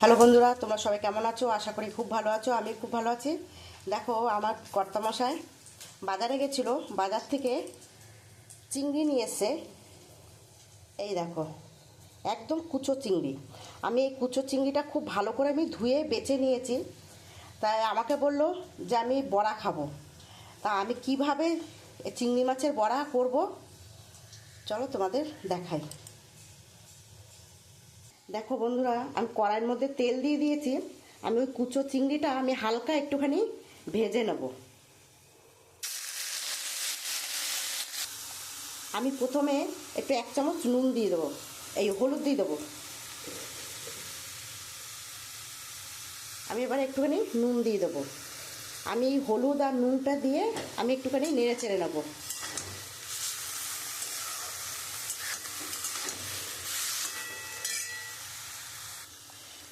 Hello বন্ধুরা, তোমরা সবাই কেমন আছো? আশা করি খুব ভালো আছো। আমি খুব ভালো আছি। দেখো, আমার কর্তামশাই বাজারে গেছিলো, বাজার থেকে চিংড়ি নিয়ে এসে, এই দেখো, একদম কুচো চিংড়ি। আমি এই কুচো চিংড়িটা খুব ভালো করে আমি ধুয়ে বেছে নিয়েছি। তাই আমাকে বললো যে আমি বড়া খাবো। তা আমি কিভাবে চিংড়ি মাছের বড়া করব, চলো তোমাদের দেখাই। দেখো বন্ধুরা, আমি কড়াইয়ের মধ্যে তেল দিয়ে দিয়েছি। আমি ওই কুচো চিংড়িটা আমি হালকা একটুখানি ভেজে নেব। আমি প্রথমে একটু 1 চামচ নুন দিয়ে দেবো, এই হলুদ দিয়ে দেবো। আমি এবার একটুখানি নুন দিয়ে দেবো। আমি হলুদ আর নুনটা দিয়ে আমি একটুখানি নেড়ে চেড়ে নেবো।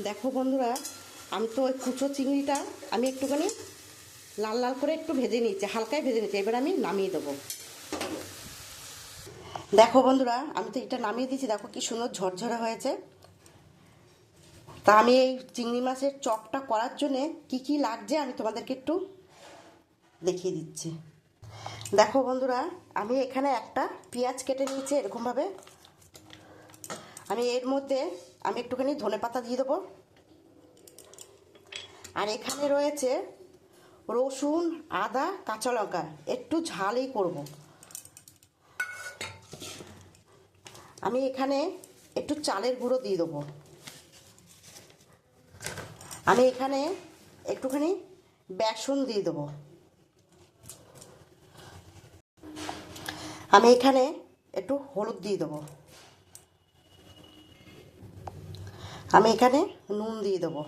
দেখো বন্ধুরা, আমি তো ওই কুচো চিংড়িটা আমি একটুখানি লাল লাল করে একটু ভেজে নিচ্ছি, হালকায় ভেজে নিচ্ছি। এবার আমি নামিয়ে দেবো। দেখো বন্ধুরা, আমি তো এটা নামিয়ে দিয়েছি। দেখো কি সুন্দর ঝরঝরে হয়েছে। তা আমি এই চিংড়ি মাছের চপটা করার জন্যে কি কি লাগছে আমি তোমাদেরকে একটু দেখিয়ে দিচ্ছি। দেখো বন্ধুরা, আমি এখানে একটা পেঁয়াজ কেটে নিয়েছি এরকমভাবে। আমি এর মধ্যে আমি একটুখানি ধনেপাতা দিয়ে দেবো। আর এখানে রয়েছে রসুন, আদা, কাঁচা লঙ্কা, একটু ঝালই করব। আমি এখানে একটু চালের গুঁড়ো দিয়ে দেবো। আমি এখানে একটুখানি বেসন দিয়ে দেবো। আমি এখানে একটু হলুদ দিয়ে দেবো। আমি এখানে নুন দিয়ে দেবো।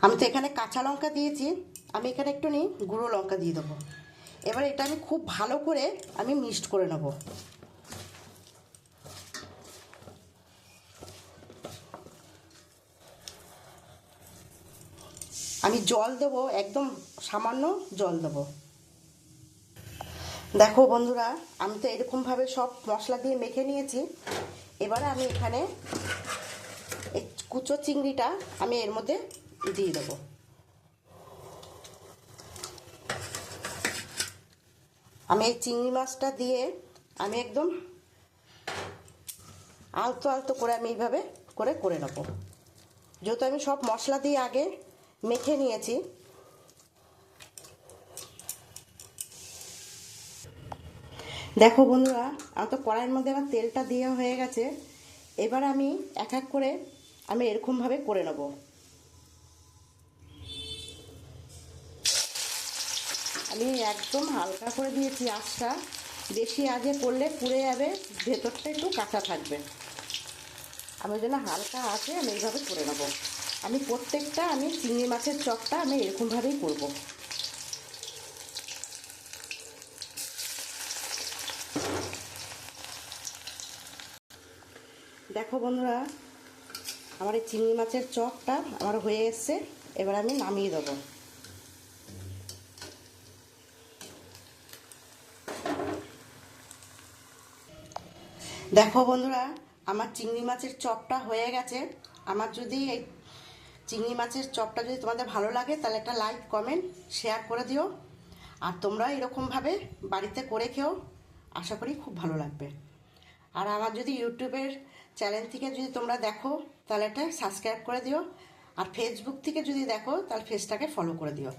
আমি তো এখানে কাঁচা লঙ্কা দিয়েছি, আমি এখানে একটু গুঁড়ো লঙ্কা দিয়ে দেবো। এবার এটা আমি খুব ভালো করে আমি মিক্সড করে নেব। আমি জল দেব, একদম সামান্য জল দেব। দেখো বন্ধুরা, আমি তো এরকমভাবে সব মশলা দিয়ে মেখে নিয়েছি। এবারে আমি এখানে এই কুচো চিংড়িটা আমি এর মধ্যে দিয়ে দেবো। আমি এই চিংড়ি মাছটা দিয়ে আমি একদম আলতো আলতো করে আমি এইভাবে করে করে নেব। যেহেতু আমি সব মশলা দিয়ে আগে মেখে নিয়েছি। দেখো বন্ধুরা, আমার তো কড়াইয়ের মধ্যে আমার তেলটা দেওয়া হয়ে গেছে। এবার আমি এক এক করে আমি এরকমভাবে করে নেব। আমি একদম হালকা করে দিয়েছি আঁচটা। বেশি আগে করলে পুড়ে যাবে, ভেতরটা একটু কাঁচা থাকবে। আমি ওই জন্য হালকা আঁচে আমি এইভাবে করে নেব। আমি প্রত্যেকটা আমি চিংড়ি মাছের চপটা আমি এরকমভাবেই করব। দেখো বন্ধুরা, আমার এই চিংড়ি মাছের চপটা আমার হয়ে এসছে। এবার আমি নামিয়ে দেবো। দেখো বন্ধুরা, আমার চিংড়ি মাছের চপটা হয়ে গেছে। আমার যদি এই চিংড়ি মাছের চপটা যদি তোমাদের ভালো লাগে তাহলে একটা লাইক, কমেন্ট, শেয়ার করে দিও। আর তোমরা এরকমভাবে বাড়িতে করে খেও, আশা করি খুব ভালো লাগবে। আর আমার যদি ইউটিউবের চ্যানেল থেকে যদি তোমরা দেখো তাহলে একটা সাবস্ক্রাইব করে দিও। আর ফেসবুক থেকে যদি দেখো তাহলে পেজটাকে ফলো করে দিও।